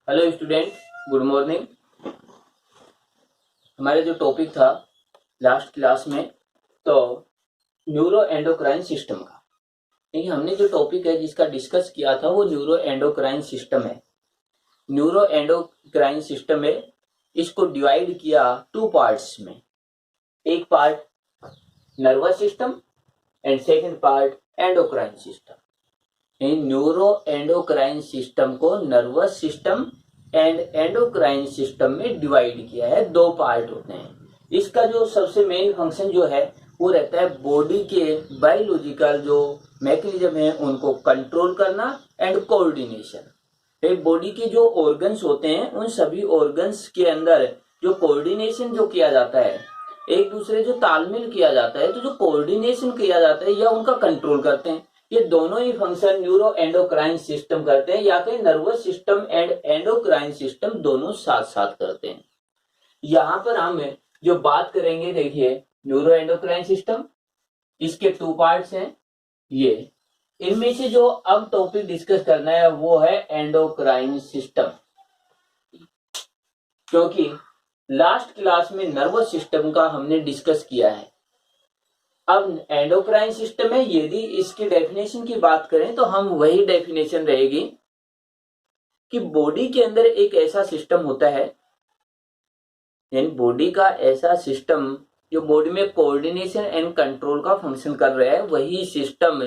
Hello student, good morning. हमारे जो topic था लास्ट क्लास में तो न्यूरो एंडोक्राइन सिस्टम का, ठीक है। हमने जो टॉपिक है जिसका डिस्कस किया था वो न्यूरो एंडोक्राइन सिस्टम है। न्यूरो एंडोक्राइन सिस्टम में इसको डिवाइड किया टू पार्ट्स में। एक part nervous system and second part endocrine system. Neuro endocrine system को nervous system and endocrine system में डिवाइड किया है। दो पार्ट होते हैं। इसका जो सबसे मेन फंक्शन जो है वो रहता है बॉडी के बायोलॉजिकल जो मैकेनिज्म है उनको कंट्रोल करना एंड कोऑर्डिनेशन। बॉडी के जो ऑर्गन्स होते हैं उन सभी ऑर्गन्स के अंदर जो कोऑर्डिनेशन जो किया जाता है, एक दूसरे जो तालमेल किया जाता है, तो जो कोऑर्डिनेशन किया जाता है या उनका कंट्रोल करते हैं, ये दोनों ही फंक्शन न्यूरो एंडोक्राइन सिस्टम करते हैं, या फिर nervous system and endocrine system दोनों साथ साथ करते हैं। यहां पर हम जो बात करेंगे, देखिए न्यूरो एंडोक्राइन सिस्टम, इसके टू पार्ट्स हैं। ये इनमें से जो अब टॉपिक डिस्कस करना है वो है एंडोक्राइन सिस्टम, क्योंकि लास्ट क्लास में नर्वस सिस्टम का हमने डिस्कस किया है। अब एंडोक्राइन सिस्टम में यदि इसकी डेफिनेशन की बात करें तो हम वही डेफिनेशन रहेगी कि बॉडी के अंदर एक ऐसा सिस्टम होता है, यानी बॉडी का ऐसा सिस्टम जो बॉडी में कोऑर्डिनेशन एंड कंट्रोल का फंक्शन कर रहा है, वही सिस्टम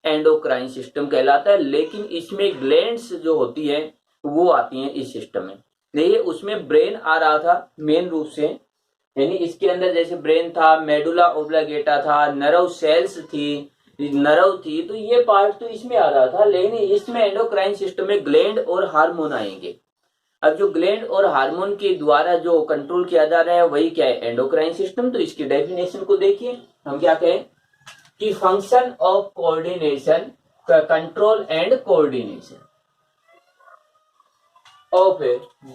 एंडोक्राइन सिस्टम कहलाता है। लेकिन इसमें ग्लैंड्स जो होती है वो आती हैं इस सिस्टम में। देखिए उसमें ब्रेन आ रहा था मेन रूप से, यानी इसके अंदर जैसे ब्रेन था, मेडुला ऑब्लांगेटा था, नर्व सेल्स थी, नर्व थी, तो ये पार्ट तो इसमें आ रहा था। लेकिन इसमें एंडोक्राइन सिस्टम में ग्लैंड और हार्मोन आएंगे। अब जो ग्लैंड और हार्मोन के द्वारा जो कंट्रोल किया जा रहा है वही क्या है, एंडोक्राइन सिस्टम। तो इसकी डेफिनेशन को देखिए, हम क्या कहें कि function of coordination, control and coordination of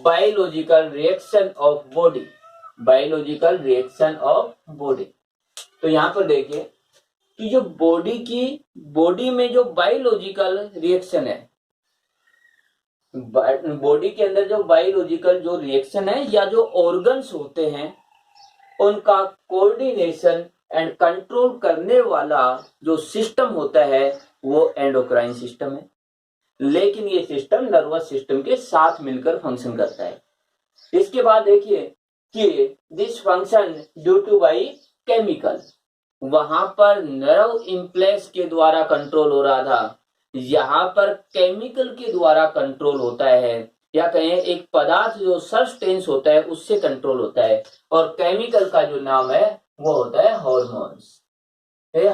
biological reaction of body, biological reaction of body. तो यहां पर देखिए कि जो बॉडी में जो बायोलॉजिकल रिएक्शन है, बॉडी के अंदर जो बायोलॉजिकल जो रिएक्शन है या जो ऑर्गन्स होते हैं उनका कोऑर्डिनेशन एंड कंट्रोल करने वाला जो सिस्टम होता है वो एंडोक्राइन सिस्टम है। लेकिन ये सिस्टम नर्वस सिस्टम के साथ मिलकर फंक्शन करता है। इसके बाद देखिए कि this function due two by chemical, वहां पर नर्व इम्प्लेक्स के द्वारा कंट्रोल हो रहा था, यहां पर केमिकल के द्वारा कंट्रोल होता है, या कहें एक पदार्थ जो सब्सटेंस होता है उससे कंट्रोल होता है। और केमिकल का जो नाम है वो होता है हॉर्मोन्स।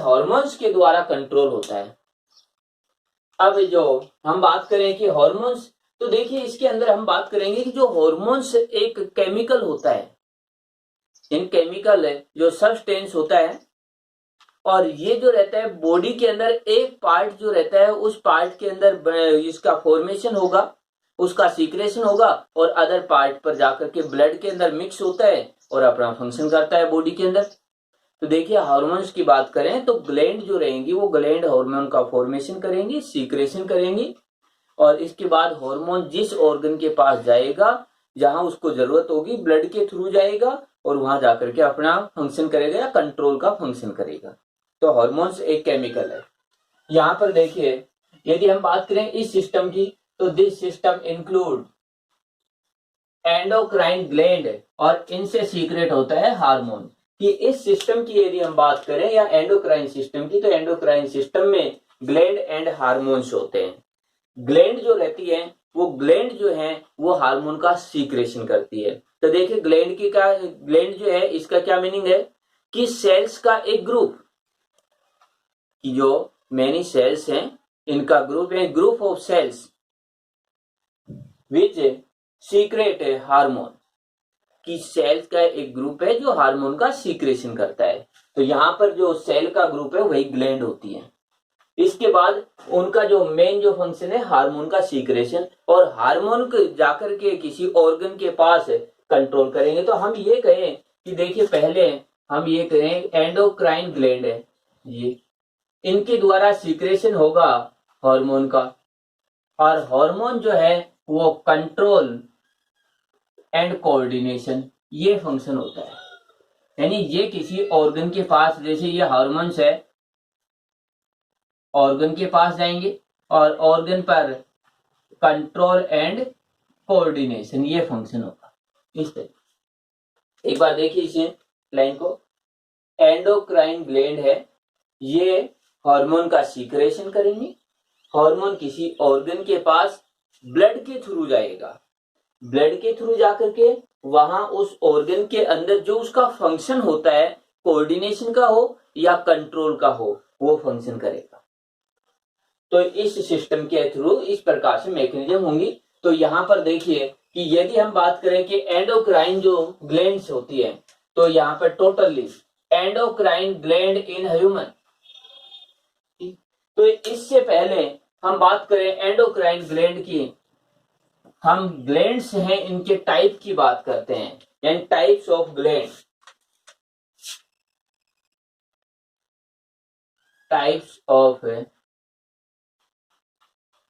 हॉर्मोन्स के द्वारा कंट्रोल होता है। अब जो हम बात करें कि हॉर्मोन्स, तो देखिए इसके अंदर हम बात करेंगे कि जो हॉर्मोन्स एक केमिकल होता है, इन केमिकल जो सब्सटेंस होता है, और ये जो रहता है बॉडी के अंदर एक पार्ट जो रहता है उस पार्ट के अंदर इसका फॉर्मेशन होगा, उसका सीक्रेशन होगा, और अदर पार्ट पर जाकर के ब्लड के अंदर मिक्स होता है और अपना फंक्शन करता है बॉडी के अंदर। तो देखिए हार्मोन्स की बात करें तो ग्लैंड जो रहेंगी वो ग्लैंड हार्मोन का फॉर्मेशन करेंगी, सीक्रेशन करेंगी, और इसके बाद हार्मोन जिस ऑर्गन के पास जाएगा जहां उसको जरूरत होगी ब्लड के थ्रू जाएगा और वहां जाकर के अपना फंक्शन करेगा या कंट्रोल का फंक्शन करेगा। तो हार्मोन्स एक केमिकल है। यहां पर देखिए यदि हम बात करें इस सिस्टम की, तो this system include endocrine gland, और इनसे सीक्रेट होता है हार्मोन। कि इस सिस्टम की यदि हम बात करें या एंडोक्राइन सिस्टम की, तो एंडोक्राइन सिस्टम में ग्लैंड एंड हार्मोन्स होते हैं। ग्लैंड जो रहती है वो ग्लैंड जो है वो हार्मोन का सीक्रेशन करती है। तो देखिए ग्लैंड की का, ग्लैंड जो है इसका क्या मीनिंग है कि सेल्स का एक ग्रुप, कि जो मेनी सेल्स हैं इनका ग्रुप है, group of cells which secret hormone, कि सेल्स का एक ग्रुप है जो हार्मोन का सीक्रेशन करता है। तो यहां पर जो सेल का ग्रुप है वही ग्लैंड होती है। इसके बाद उनका जो मेन जो फंक्शन है हार्मोन का सीक्रेशन, और हार्मोन जाकर के किसी ऑर्गन के पास कंट्रोल करेंगे। तो हम ये कहें कि देखिए पहले हम ये कहें एंडोक्राइन ग्लैंड है, ये इनके द्वारा सीक्रेशन होगा हार्मोन का, और हार्मोन जो है वो कंट्रोल एंड कोऑर्डिनेशन, ये फंक्शन होता है। यानी ये किसी ऑर्गन के पास, जैसे ये हार्मोन्स है, ऑर्गन के पास जाएंगे और ऑर्गन पर कंट्रोल एंड कोऑर्डिनेशन, ये फंक्शन होगा इस तरह। एक बार देखिए इसे लाइन को, एंडोक्राइन ग्लैंड है, ये हार्मोन का सीक्रेशन करेंगे। हार्मोन किसी ऑर्गन के पास ब्लड के थ्रू जाएगा, ब्लड के थ्रू जाकर के वहां उस ऑर्गन के अंदर जो उसका फंक्शन होता है, कोऑर्डिनेशन का हो या कंट्रोल का हो, वो फंक्शन करेगा। तो इस सिस्टम के थ्रू इस प्रकार से मैकेनिज्म होंगी। तो यहां पर देखिए कि यदि हम बात करें कि एंडोक्राइन जो ग्लैंड्स होती है, तो यहां पर totally endocrine gland in human. तो इससे पहले हम बात करें एंडोक्राइन ग्लैंड की, हम ग्लैंड्स हैं इनके टाइप की बात करते हैं, यानी types of gland, types of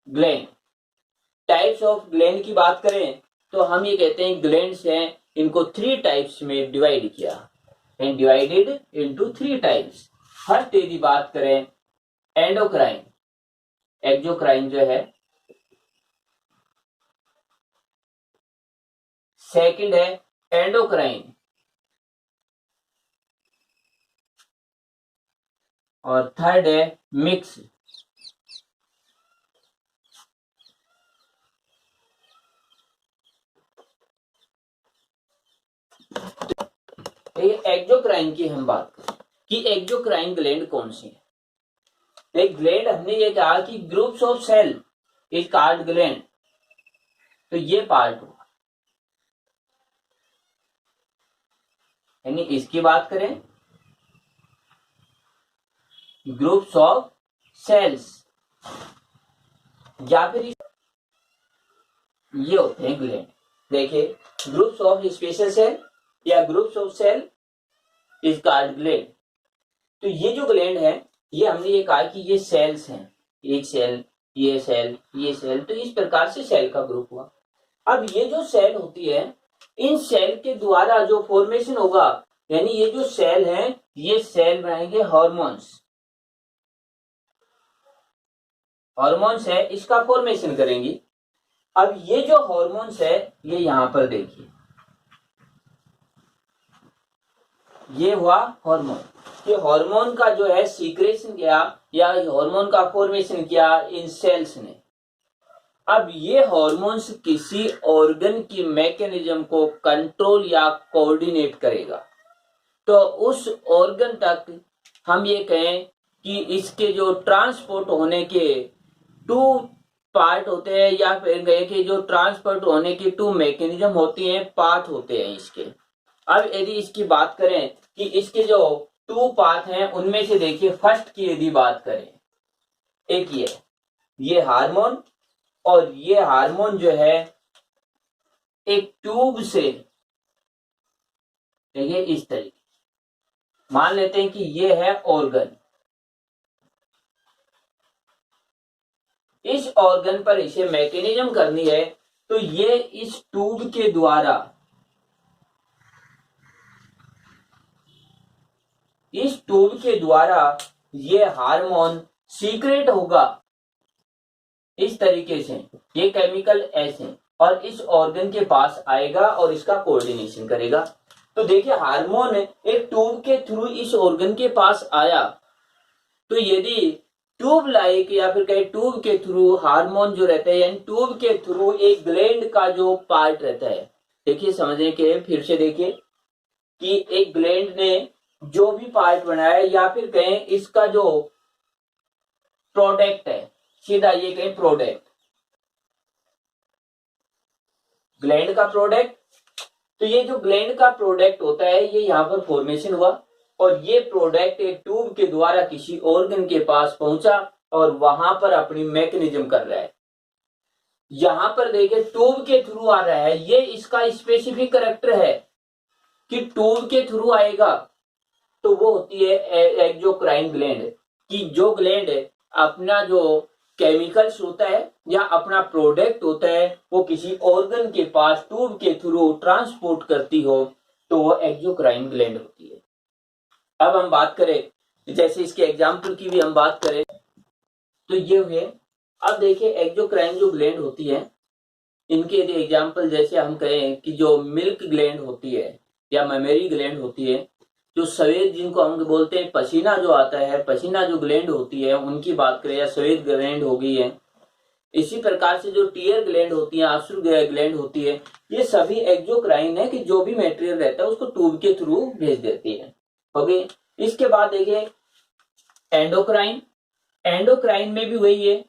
gland. Types of gland की बात करें तो हम ये कहते हैं ग्लैंड्स हैं, इनको 3 टाइप्स में डिवाइड किया, and divided into 3 types. First यदि बात करें एंडोक्राइन, एक्सोक्राइन जो है, सेकंड है एंडोक्राइन, और थर्ड है मिक्स। एक्सोक्राइन की हम बात करें कि एक्सोक्राइन ग्लैंड कौन सी है। एक ग्लैंड हमने ये कहा कि groups of cell is called gland, तो ये पार्ट हुआ। यानी इसकी बात करें ग्रुप्स ऑफ सेल्स, या फिर ये होते हैं ग्लैंड। देखिए ग्रुप्स ऑफ स्पेशल सेल या groups of cell is called gland. तो ये जो ग्लैंड है, ये हमने ये कहा कि ये सेल्स हैं, एक सेल, ये सेल, ये सेल, तो इस प्रकार से सेल का ग्रुप हुआ। अब ये जो सेल होती है, इन सेल के द्वारा जो फॉर्मेशन होगा, यानी ये जो सेल है, ये सेल बनाएंगे हार्मोन्स, हार्मोन्स है इसका फॉर्मेशन करेंगी। अब ये जो हार्मोन्स है, ये यहां पर देखिए, ये हुआ हार्मोन। ये हार्मोन का जो है सीक्रेशन किया या हार्मोन का फॉर्मेशन किया इन सेल्स ने। अब ये हार्मोन्स किसी ऑर्गन की मैकेनिज्म को कंट्रोल या कोऑर्डिनेट करेगा। तो उस ऑर्गन तक हम ये कहें कि इसके जो ट्रांसपोर्ट होने के 2 पार्ट होते हैं, या फिर कहें कि जो ट्रांसपोर्ट होने की 2 मैकेनिज्म होती हैं, पाथ होते हैं इसके। अब यदि इसकी बात करें कि इसके जो 2 पाथ हैं, उनमें से देखिए फर्स्ट की यदि बात करें, एक ये हार्मोन, और ये हार्मोन जो है एक ट्यूब से, देखिए इस तरीके, मान लेते हैं कि ये है ऑर्गन, इस ऑर्गन पर इसे मैकेनिज्म करनी है, तो ये इस ट्यूब के द्वारा, इस ट्यूब के द्वारा ये हार्मोन सीक्रेट होगा इस तरीके से, ये केमिकल ऐसे, और इस ऑर्गन के पास आएगा और इसका कोऑर्डिनेशन करेगा। तो देखिए हार्मोन एक ट्यूब के थ्रू इस ऑर्गन के पास आया, तो यदि ट्यूब लाइक या फिर कहीं ट्यूब के थ्रू हार्मोन जो रहता है, यानी ट्यूब के थ्रू एक ग्लैंड का जो पार्ट रहता है, देखिए समझने के फिर से देखिए कि एक ग्लैंड ने जो भी पार्ट बनाया, या फिर कहें इसका जो प्रोडक्ट है, सीधा ये कहें प्रोडक्ट, ग्लैंड का प्रोडक्ट। तो ये जो ग्लैंड का प्रोडक्ट होता है, ये यहां पर फॉर्मेशन हुआ, और ये प्रोडक्ट एक ट्यूब के द्वारा किसी ऑर्गन के पास पहुंचा और वहां पर अपनी मैकेनिज्म कर रहा है। यहां पर देखिए ट्यूब के थ्रू आ रहा है, ये इसका स्पेसिफिक कैरेक्टर है कि ट्यूब के थ्रू आएगा, तो वो होती है एक्सोक्राइन ग्लैंड। कि जो ग्लैंड अपना जो केमिकल्स होता है या अपना प्रोडक्ट होता है वो किसी ऑर्गन के पास ट्यूब के थ्रू ट्रांसपोर्ट करती हो तो वो एक्सोक्राइन ग्लैंड होती है। अब हम बात करें जैसे इसके एग्जाम्पल की भी हम बात करें तो ये हुए। अब देखिए एक्सोक्राइन जो ग्लैंड होती है इनके यदि एग्जाम्पल जैसे हम कहें कि जो मिल्क ग्लैंड होती है या मेमरी ग्लैंड होती है, जो सफेद जिनको हम बोलते हैं पसीना जो आता है, पसीना जो ग्लैंड होती है उनकी बात करें या सफेद ग्लैंड हो गई है। इसी प्रकार से जो टीयर ग्लैंड होती है, आंसू ग्लैंड होती है, ये सभी एक्सोक्राइन है कि जो भी मटेरियल रहता है उसको ट्यूब के थ्रू भेज देती है। ओके, इसके बाद देखिए एंडोक्राइन। एंडोक्राइन में भी वही है,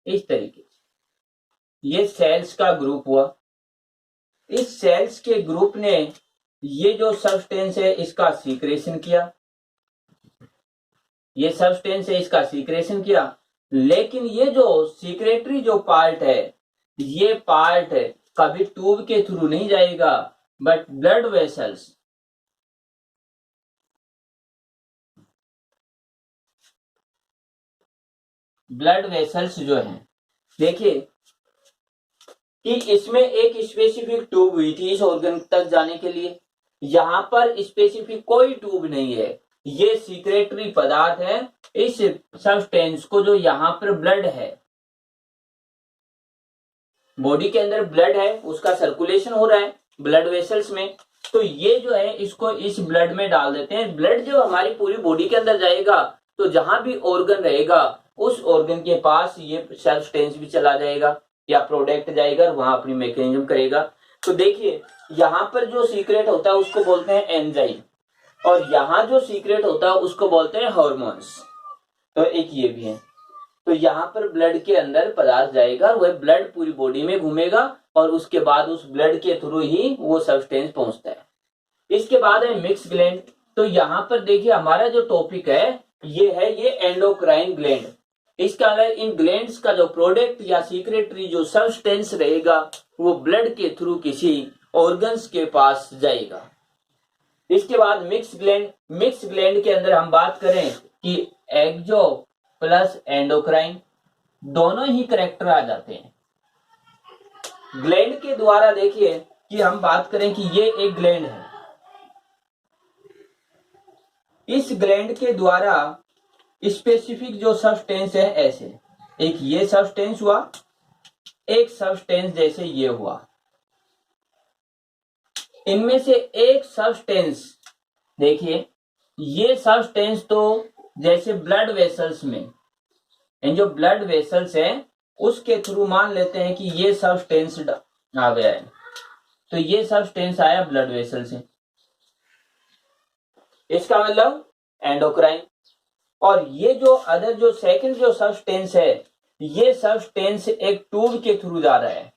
इस तरीके से ये सेल्स का ग्रुप हुआ। इस सेल्स के ग्रुप ने ये जो सब्सटेंस है इसका सीक्रेशन किया, ये सब्सटेंस है इसका सीक्रेशन किया, लेकिन ये जो सीक्रेटरी जो पार्ट है ये पार्ट कभी ट्यूब के थ्रू नहीं जाएगा but blood vessels, blood vessels जो है, देखिए कि इसमें एक स्पेसिफिक ट्यूब हुई थी इस ऑर्गन तक जाने के लिए, यहां पर स्पेसिफिक कोई ट्यूब नहीं है, ये सीक्रेटरी पदार्थ है इस सब्सटेंस को जो यहां पर ब्लड है, बॉडी के अंदर ब्लड है उसका सर्कुलेशन हो रहा है ब्लड वेसल्स में, तो ये जो है इसको इस ब्लड में डाल देते हैं। ब्लड जब हमारी पूरी बॉडी के अंदर जाएगा तो जहां भी ऑर्गन रहेगा उस ऑर्गन के पास ये सब्सटेंस भी चला जाएगा या प्रोडक्ट जाएगा, वहां अपनी मैकेनिज्म करेगा। तो देखिए यहां पर जो सीक्रेट होता है उसको बोलते हैं एंजाइम और यहां जो सीक्रेट होता है उसको बोलते हैं हार्मोन्स। तो एक ये भी है, तो यहां पर ब्लड के अंदर पदार्थ जाएगा, वह ब्लड पूरी बॉडी में घूमेगा और उसके बाद उस ब्लड के थ्रू ही वो सब्सटेंस पहुंचता है। इसके बाद है मिक्स ग्लैंड। तो यहां पर देखिए हमारा जो टॉपिक है ये एंडोक्राइन ग्लैंड। इसका अलग इन ग्लैंड्स का जो प्रोडक्ट या सीक्रेटरी जो सब्सटेंस रहेगा वो ब्लड के थ्रू किसी ऑर्गन्स के पास जाएगा। इसके बाद मिक्स ग्लैंड। मिक्स ग्लैंड के अंदर हम बात करें कि एक्सो प्लस एंडोक्राइन दोनों ही करेक्टर आ जाते हैं। ग्लैंड के द्वारा देखिए कि हम बात करें कि ये एक ग्लैंड है, इस ग्लैंड के द्वारा स्पेसिफिक जो सब्सटेंस है ऐसे, एक ये सब्सटेंस हुआ, एक सब्सटेंस जैसे ये हुआ, इनमें से एक सब्सटेंस देखिए ये सब्सटेंस तो जैसे ब्लड वेसल्स में, इन जो ब्लड वेसल्स हैं उसके थ्रू मान लेते हैं कि ये सब्सटेंस आ गया है, तो ये सब्सटेंस आया ब्लड वेसल से, इसका मतलब एंडोक्राइन। और ये जो अदर जो सेकंड जो सब्सटेंस है ये सब्सटेंस एक ट्यूब के थ्रू जा रहा है।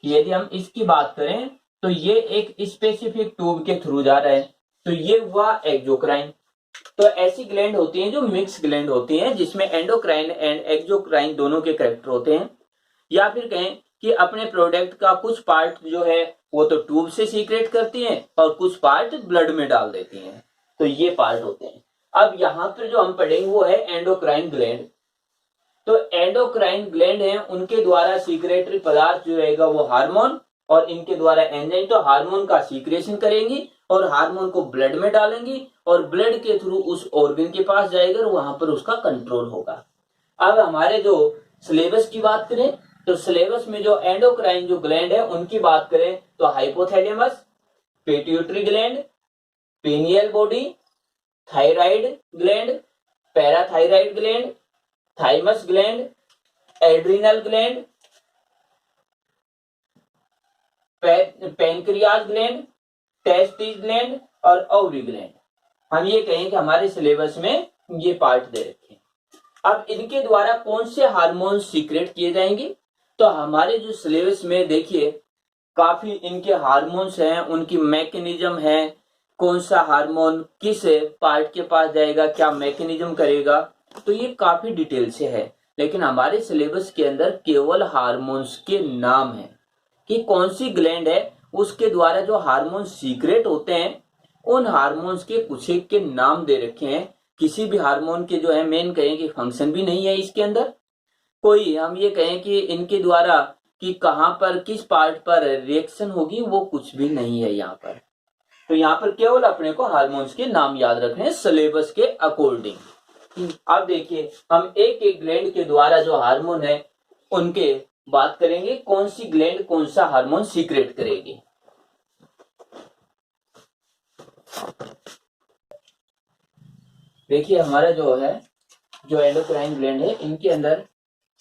यदि हम इसकी बात करें तो ये एक स्पेसिफिक ट्यूब के थ्रू जा रहा है, तो ये हुआ एक्सोक्राइन। तो ऐसी ग्लैंड होती हैं जो मिक्स ग्लैंड होती हैं जिसमें एंडोक्राइन एंड एक्सोक्राइन दोनों के कैरेक्टर होते हैं। या फिर कहें कि अपने प्रोडक्ट का कुछ पार्ट जो है वो तो ट्यूब से सीक्रेट करती हैं और कुछ पार्ट ब्लड में डाल देती हैं, तो ये पार्ट होते हैं। अब यहां पर जो हम पढ़ेंगे वो है एंडोक्राइन ग्लैंड। तो एंडोक्राइन ग्लैंड है उनके द्वारा सीक्रेटरी पदार्थ जो रहेगा वो हार्मोन और इनके द्वारा एंजाइम, तो हार्मोन का सीक्रेशन करेंगी और हार्मोन को ब्लड में डालेंगी और ब्लड के थ्रू उस ऑर्गन के पास जाएगा और वहां पर उसका कंट्रोल होगा। अब हमारे जो सिलेबस की बात करें तो सिलेबस में जो एंडोक्राइन जो ग्लैंड है उनकी बात करें तो hypothalamus, pituitary gland, pineal body, thyroid gland, parathyroid gland, thymus gland, adrenal gland, pancreas gland, testis gland और ओवरी ग्लैंड। हम ये कहें कि हमारे सिलेबस में ये पार्ट दे रखे हैं। अब इनके द्वारा कौन से हार्मोन सीक्रेट किए जाएंगे, तो हमारे जो सिलेबस में देखिए काफी इनके हार्मोन्स हैं, उनकी मैकेनिज्म है, कौन सा हार्मोन किस पार्ट के पास जाएगा, क्या मैकेनिज्म करेगा, तो ये काफी डिटेल से है। लेकिन हमारे सिलेबस के अंदर केवल हार्मोन्स के नाम है कि कौन सी ग्लैंड है उसके द्वारा जो हार्मोन सीक्रेट होते हैं उन हार्मोन्स के कुछ एक के नाम दे रखे हैं। किसी भी हार्मोन के जो है मेन कहें कि फंक्शन भी नहीं है इसके अंदर, कोई हम ये कहें कि इनके द्वारा कि कहां पर किस पार्ट पर रिएक्शन होगी वो कुछ भी नहीं है यहाँ पर। तो यहाँ पर केवल अपने को हार्मोन्स के नाम याद रखने हैं सिलेबस के अकॉर्डिंग। अब देखिए हम एक एक ग्लैंड के द्वारा जो हार्मोन है उनके बात करेंगे, कौन सी ग्लैंड कौन सा हार्मोन सीक्रेट करेगी। देखिए हमारा जो है जो एंडोक्राइन ग्लैंड है इनके अंदर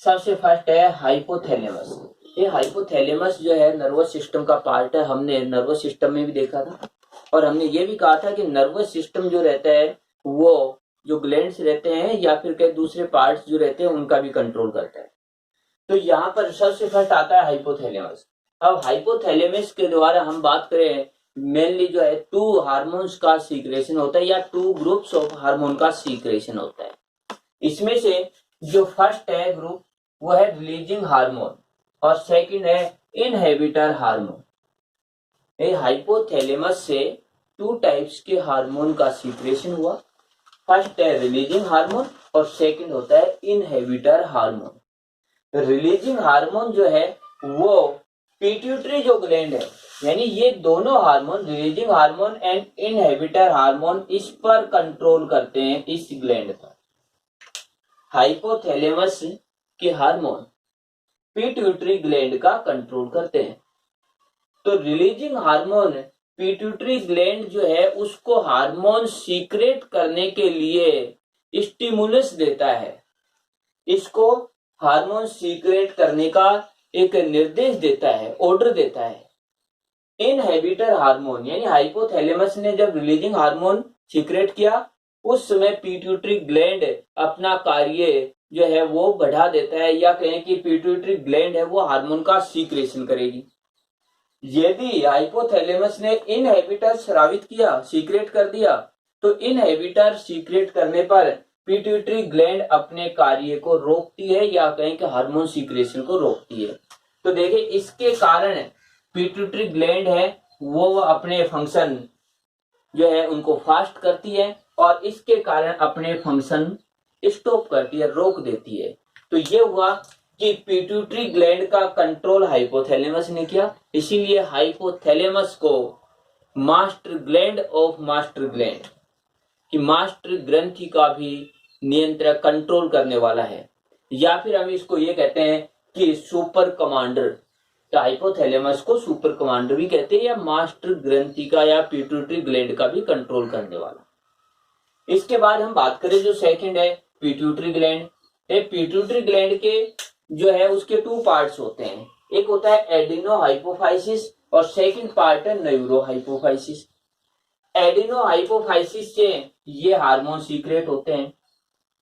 सबसे फर्स्ट है हाइपोथैलेमस। ये हाइपोथैलेमस जो है नर्वस सिस्टम का पार्ट है। हमने नर्वस सिस्टम में भी देखा था और हमने ये भी कहा था कि नर्वस सिस्टम जो रहता है वो जो ग्लैंड्स रहते हैं या फिर कई दूसरे पार्ट्स जो रहते हैं उनका भी कंट्रोल करता है। तो यहाँ पर सबसे फर्स्ट आता है हाइपोथैलेमस। अब हाइपोथैलेमस के द्वारा हम बात करें मेनली जो है 2 हार्मोन्स का सीक्रेशन होता है या 2 ग्रुप्स ऑफ हार्मोन का सीक्रेशन होता है। इसमें से जो फर्स्ट है ग्रुप वो है रिलीजिंग हार्मोन और सेकंड है इनहिबिटर हार्मोन। ये हाइपोथैलेमस से 2 टाइप्स के हार्मोन का सीक्रेशन हुआ। फर्स्ट है रिलीजिंग हार्मोन और सेकंड होता है इनहिबिटर हार्मोन। रिलीजिंग हार्मोन जो है वो पिट्यूटरी जो ग्लैंड है यानी ये दोनों hormone releasing hormone and inhibitor hormone इस पर कंट्रोल करते हैं, इस ग्लैंड पर। हाइपोथैलेमस के हार्मोन पिट्यूटरी ग्लैंड का कंट्रोल करते हैं। तो रिलीजिंग हार्मोन पिट्यूटरी ग्लैंड जो है उसको हार्मोन सीक्रेट करने के लिए स्टिमुलस देता है, इसको हार्मोन सीक्रेट करने का एक निर्देश देता है, ऑर्डर देता है। इनहिबिटर हार्मोन यानी हाइपोथैलेमस ने जब रिलीजिंग हार्मोन सीक्रेट किया उस समय पिट्यूटरी ग्लैंड अपना कार्य जो है वो बढ़ा देता है या कहें कि पिट्यूटरी ग्लैंड है वो हार्मोन का सीक्रेशन करेगी। यदि हाइपोथैलेमस ने इनहिबिटर स्रावित किया, सीक्रेट कर दिया, तो इनहिबिटर सीक्रेट करने पर पिट्यूटरी ग्लैंड अपने कार्य को रोकती है या कहें कि हार्मोन सीक्रेशन को रोकती है। तो देखिए इसके कारण पिट्यूटरी ग्लैंड है वो अपने फंक्शन जो है उनको फास्ट करती है और इसके कारण अपने फंक्शन स्टॉप करती है, रोक देती है। तो ये हुआ कि पिट्यूटरी ग्लैंड का कंट्रोल हाइपोथैलेमस ने किया, इसीलिए हाइपोथैलेमस को master gland of master gland कि मास्टर ग्रंथि का भी नियंत्रण कंट्रोल करने वाला है, या फिर हम इसको ये कहते हैं कि सुपर कमांडर। तो हाइपोथैलेमस को सुपर कमांडर भी कहते हैं या मास्टर ग्रंथि का या पिट्यूटरी ग्लैंड का भी कंट्रोल करने वाला। इसके बाद हम बात करें जो सेकंड है पिट्यूटरी ग्लैंड। पिट्यूटरी ग्लैंड के जो है उसके 2 पार्ट्स होते हैं, एक होता है एडिनो हाइपोफाइसिस और सेकंड पार्ट है न्यूरो हाइपोफाइसिस। एडिनो हाइपोफाइसिस से ये हार्मोन सीक्रेट होते हैं,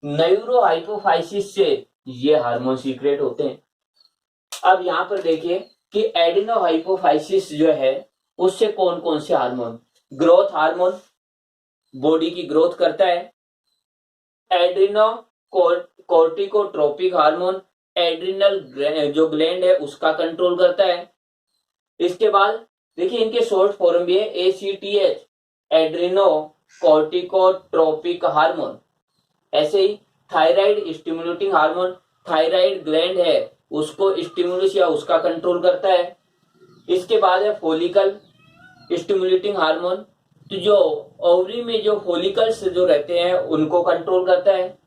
न्यूरो हाइपोफाइसिस से ये हार्मोन सीक्रेट होते हैं। अब यहाँ पर देखिए कि एडिनो हाइपोफाइसिस जो है उससे कौन कौन से हार्मोन, ग्रोथ हार्मोन बॉडी की ग्रोथ करता है, एड्रिनो कोर्टिकोट्रोपिक हार्मोन एड्रिनल जो ग्लैंड है उसका कंट्रोल करता है। इसके बाद देखिए इनके शॉर्ट फॉर्म भी है ACTH, एड्रिनो कोर्टिकोट्रोपिक हार्मोन। ऐसे ही thyroid stimulating hormone, thyroid gland है उसको स्टिमुलस या उसका कंट्रोल करता है। इसके बाद है फॉलिकल स्टिमुलेटिंग हार्मोन, तो जो ओवरी में जो फॉलिकल्स जो रहते हैं उनको कंट्रोल करता है।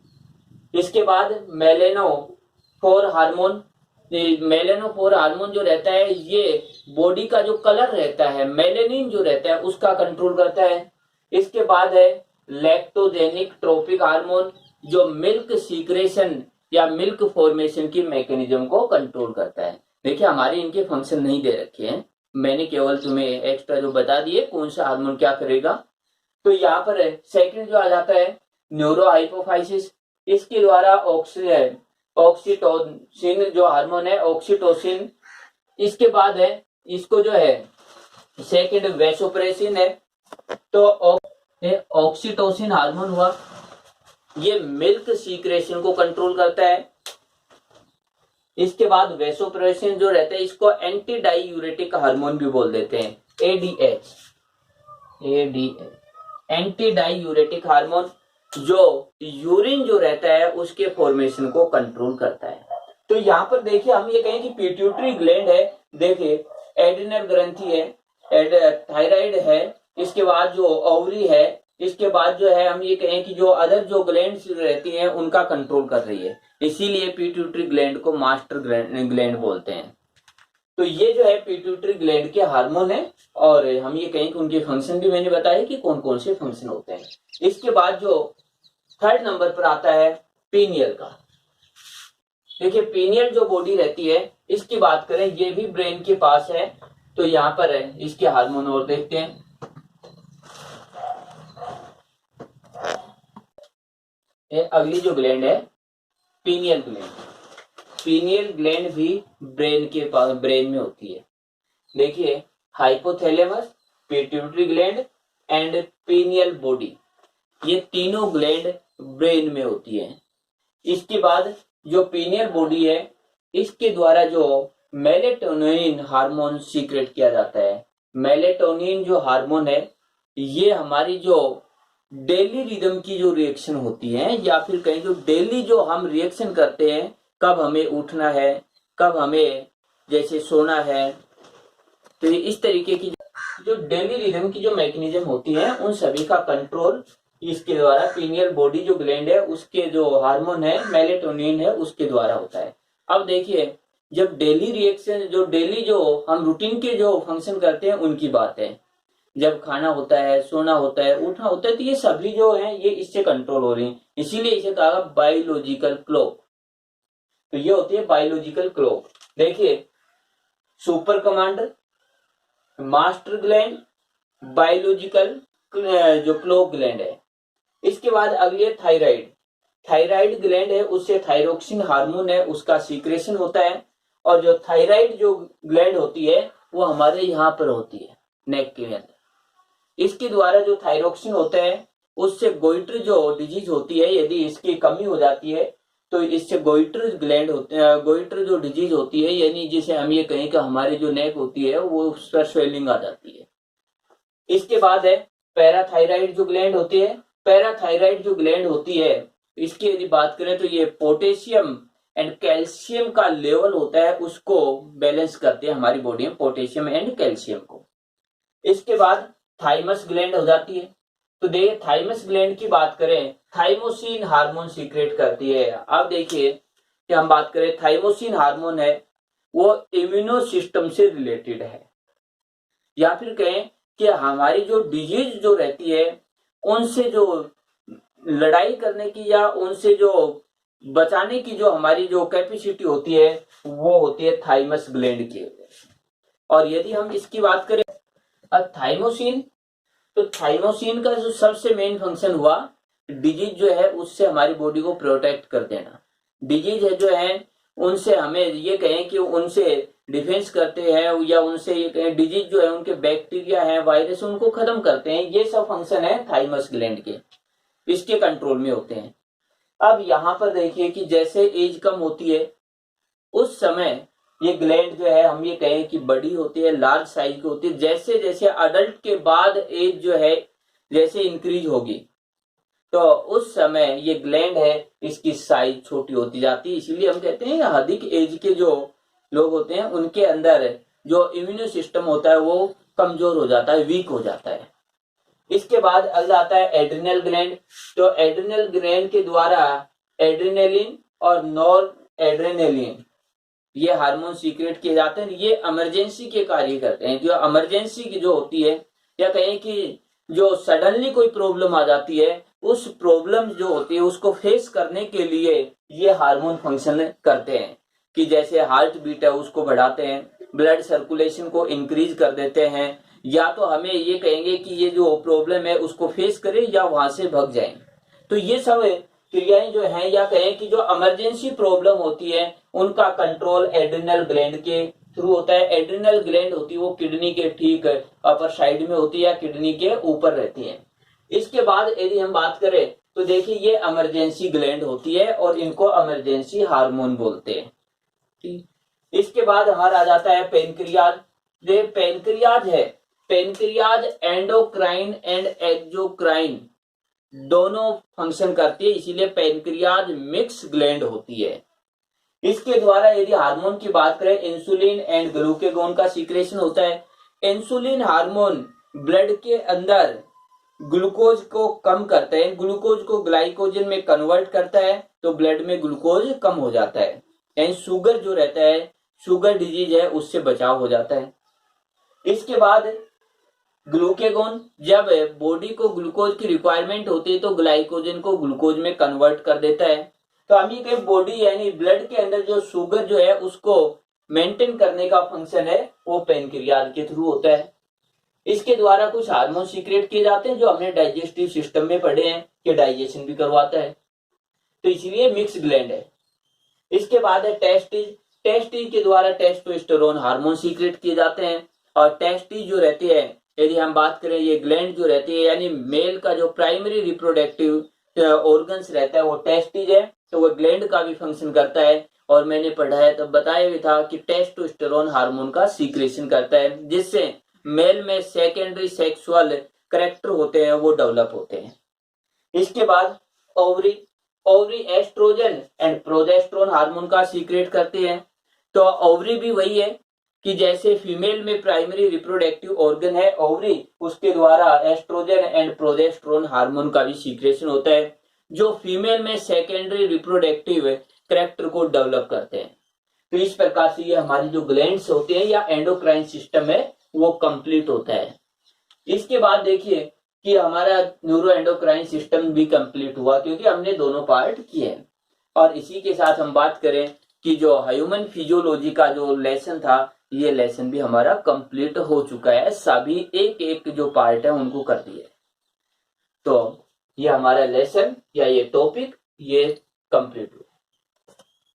इसके बाद मेलेनोफोर हार्मोन, मेलेनोफोर हार्मोन जो रहता है ये बॉडी का जो कलर रहता है मेलेनिन जो रहता है उसका कंट्रोल करता है। इसके बाद है लैक्टोजेनिक ट्रोपिक हार्मोन जो मिल्क सीक्रेशन या मिल्क फॉर्मेशन की मैकेनिज्म को कंट्रोल करता है। देखिए हमारे इनके फंक्शन नहीं दे रखे हैं, मैंने केवल तुम्हें एक्स्ट्रा जो बता दिए कौन सा हार्मोन क्या करेगा। तो यहाँ पर सेकंड जो आ जाता है न्यूरो हाइपोफाइसिस, इसके द्वारा ऑक्सीटोसिन जो हार्मोन है ऑक्सीटोसिन। इसके बाद है इसको जो है सेकंड वैसोप्रेसिन है, तो ऑक्सीटोसिन हार्मोन हुआ, ये मिल्क सीक्रेशन को कंट्रोल करता है। इसके बाद वैसोप्रेसिन जो रहता है इसको एंटी डाईयूरेटिक हार्मोन भी बोल देते हैं, ADH एंटी डाईयूरेटिक हार्मोन जो यूरिन जो रहता है उसके फॉर्मेशन को कंट्रोल करता है। तो यहाँ पर देखिए हम ये कहें कि पिट्यूटरी ग्लैंड है, देखिए एड्रिनल ग्रंथि है, थायराइड है, इसके बाद जो ओवरी है, इसके बाद जो है हम ये कहें कि जो अदर जो ग्लैंड्स रहती हैं उनका कंट्रोल कर रही है, इसीलिए पिट्यूटरी ग्लैंड को मास्टर ग्लैंड बोलते हैं। तो ये जो है पिट्यूटरी ग्लैंड के हार्मोन है, और हम ये कहें कि उनके फंक्शन भी मैंने बताया कि कौन कौन से फंक्शन होते हैं। इसके बाद जो थर्ड नंबर पर आता है पीनियल का। देखिए पीनियल जो बॉडी रहती है, इसकी बात करें, ये भी ब्रेन के पास है, तो यहाँ पर है इसके हार्मोन और देखते हैं। अगली जो ग्लैंड है पीनियल ग्लैंड, पीनियल ग्लैंड भी ब्रेन के पास, ब्रेन में होती है। देखिए hypothalamus, pituitary gland and pineal body, ये तीनों ग्लैंड ब्रेन में होती है। इसके बाद जो पीनियल बॉडी है, इसके द्वारा जो मेलेटोनिन हार्मोन सीक्रेट किया जाता है। मेलेटोनिन जो हार्मोन है, ये हमारी जो डेली रिदम की जो रिएक्शन होती है, या फिर कहीं जो डेली जो हम रिएक्शन करते हैं, कब हमें उठना है, कब हमें जैसे सोना है, तो इस तरीके की जो डेली रिदम की जो मैकेनिज्म होती है, उन सभी का कंट्रोल इसके द्वारा पीनियल बॉडी जो ग्लैंड है उसके जो हार्मोन है मेलेटोनिन है उसके द्वारा होता है। अब देखिए जब डेली रिएक्शन, जो डेली जो हम रूटीन के जो फंक्शन करते हैं उनकी बात है, जब खाना होता है, सोना होता है, उठना होता है, तो ये सभी जो है ये इससे कंट्रोल हो रही है, इसीलिए इसे कहा बायोलॉजिकल क्लॉक। तो ये होती है बायोलॉजिकल क्लॉक। देखिए super commander, master gland, biological जो क्लॉक ग्लैंड है। इसके बाद अगली है थायराइड। थायराइड ग्लैंड है, उससे थायरोक्सिन हार्मोन है उसका सीक्रेशन होता है, और जो थायराइड जो ग्लैंड होती है वो हमारे यहाँ पर होती है, नेक के अंदर। इसके द्वारा जो थायरोक्सिन होता है उससे गोइटर जो डिजीज होती है, यदि इसकी कमी हो जाती है तो इससे गोइटर ग्लैंड होते हैं, गोइटर जो डिजीज होती है, यानी जिसे हम ये कहें कि हमारी जो नेक होती है वो उस पर स्वेलिंग आ जाती है। इसके बाद है पैराथायराइड जो ग्लैंड होती है। पैराथायराइड जो ग्लैंड होती है, इसकी यदि बात करें तो ये पोटेशियम एंड कैल्शियम का लेवल होता है, उसको बैलेंस करते हैं हमारी बॉडी में, पोटेशियम एंड कैल्शियम को। इसके बाद थाइमस ग्लैंड हो जाती है। तो देखिए थाइमस ग्लैंड की बात करें, थाइमोसिन हार्मोन सीक्रेट करती है। अब देखिए कि हम बात करें, थाइमोसिन हार्मोन है वो इम्यूनो सिस्टम से रिलेटेड है, या फिर कहें कि हमारी जो डिजीज जो रहती है उनसे जो लड़ाई करने की या उनसे जो बचाने की जो हमारी जो कैपेसिटी होती है वो होती है थाइमस ग्लैंड की। और यदि हम इसकी बात करें थाइमोसिन, तो थाइमोसिन का जो सबसे मेन फंक्शन हुआ, डिजीज जो है उससे हमारी बॉडी को प्रोटेक्ट कर देना। डिजीज है जो है उनसे हमें ये कहें कि उनसे डिफेंस करते हैं, या उनसे ये कहें डिजीज जो है उनके बैक्टीरिया है, वायरस, उनको खत्म करते हैं। ये सब फंक्शन है थाइमस ग्लैंड के, इसके कंट्रोल में होते हैं। अब यहाँ पर देखिए कि जैसे एज कम होती है उस समय ये ग्लैंड जो है हम ये कहें कि बड़ी होती है, लार्ज साइज की होती है। जैसे जैसे अडल्ट के बाद एज जो है जैसे इंक्रीज होगी तो उस समय ये ग्लैंड है इसकी साइज छोटी होती जाती है। इसीलिए हम कहते हैं अधिक एज के जो लोग होते हैं उनके अंदर जो इम्यूनो सिस्टम होता है वो कमजोर हो जाता है, वीक हो जाता है। इसके बाद अगला आता है एड्रिनल ग्लैंड। तो एड्रिनल ग्लैंड के द्वारा एड्रेनलिन और नॉर एड्रेनलिन ये हार्मोन सीक्रेट किए जाते हैं। ये इमरजेंसी के कार्य करते हैं। जो इमरजेंसी की जो होती है, या कहें कि जो सडनली कोई प्रॉब्लम आ जाती है, उस प्रॉब्लम जो होती है उसको फेस करने के लिए ये हार्मोन फंक्शन करते हैं। कि जैसे हार्ट बीट है उसको बढ़ाते हैं, ब्लड सर्कुलेशन को इंक्रीज कर देते हैं, या तो हमें ये कहेंगे कि ये जो प्रॉब्लम है उसको फेस करें या वहां से भाग जाएं। तो ये सब क्रियाएं जो हैं, या कहें कि जो इमरजेंसी प्रॉब्लम होती है उनका कंट्रोल एड्रिनल ग्लैंड के थ्रू होता है। एड्रिनल ग्लैंड होती है वो किडनी के ठीक अपर साइड में होती है या किडनी के ऊपर रहती है। इसके बाद यदि हम बात करें तो देखिए ये इमरजेंसी ग्लैंड होती है और इनको इमरजेंसी हार्मोन बोलते हैं। इसके बाद हमारा आ जाता है पेनक्रियाज। ये पेनक्रियाज है, पेनक्रियाज एंडोक्राइन एंड एक्सोक्राइन दोनों फंक्शन करती है, इसीलिए पेनक्रियाज मिक्स ग्लैंड होती है। इसके द्वारा यदि हार्मोन की बात करें, इंसुलिन एंड ग्लूकेगोन का सीक्रेशन होता है। इंसुलिन हार्मोन ब्लड के अंदर ग्लूकोज को कम करता है, ग्लूकोज को ग्लाइकोजन में कन्वर्ट करता है, तो ब्लड में ग्लूकोज कम हो जाता है एंड शुगर जो रहता है, शुगर डिजीज है, उससे बचाव हो जाता है। इसके बाद ग्लूकेगोन, जब बॉडी को ग्लूकोज की रिक्वायरमेंट होती है तो ग्लाइकोजन को ग्लूकोज में कन्वर्ट कर देता है। तो हम ये कहें बॉडी यानी ब्लड के अंदर जो शुगर जो है उसको मेंटेन करने का फंक्शन है वो पेनक्रियाज के थ्रू होता है। इसके द्वारा कुछ हार्मोन सीक्रेट किए जाते हैं जो हमने डाइजेस्टिव सिस्टम में पढ़े हैं कि डाइजेशन भी करवाता है, तो इसलिए मिक्स ग्लैंड है। इसके बाद है टेस्टिस। टेस्टिस के द्वारा टेस्टोस्टेरोन हार्मोन सीक्रेट किए जाते हैं। और टेस्टिस जो रहती है, यदि हम बात करें, ये ग्लैंड जो रहती है यानी मेल का जो प्राइमरी रिप्रोडक्टिव ऑर्गन्स रहता है वो टेस्टिस है, तो वो ग्लैंड का भी फंक्शन करता है। और मैंने पढ़ा है तब बताया भी था कि टेस्टोस्टेरोन हार्मोन का सीक्रेशन करता है, जिससे मेल में सेकेंडरी सेक्सुअल कैरेक्टर होते हैं वो डेवलप होते हैं। इसके बाद ovary, ovary estrogen and progesterone hormone का सीक्रेट करते हैं। तो ओवरी भी वही है कि जैसे फीमेल में प्राइमरी रिप्रोडक्टिव ऑर्गन है ओवरी, उसके द्वारा एस्ट्रोजन एंड प्रोजेस्टेरोन हार्मोन का भी सीक्रेशन होता है जो फीमेल में सेकेंडरी रिप्रोडक्टिव कैरेक्टर को डेवलप करते हैं। तो इस प्रकार से ये हमारी जो ग्लैंड्स होते हैं या एंडोक्राइन सिस्टम है वो कंप्लीट होता है। इसके बाद देखिए कि हमारा न्यूरो एंडोक्राइन सिस्टम भी कंप्लीट हुआ क्योंकि हमने दोनों पार्ट किए हैं। और इसी के साथ हम बात करें कि जो ह्यूमन फिजियोलॉजी का जो लेसन था, ये लेसन भी हमारा कंप्लीट हो चुका है, सभी एक एक जो पार्ट है उनको कर दिए। तो ये हमारा लेसन या ये टॉपिक ये कंप्लीट हुआ।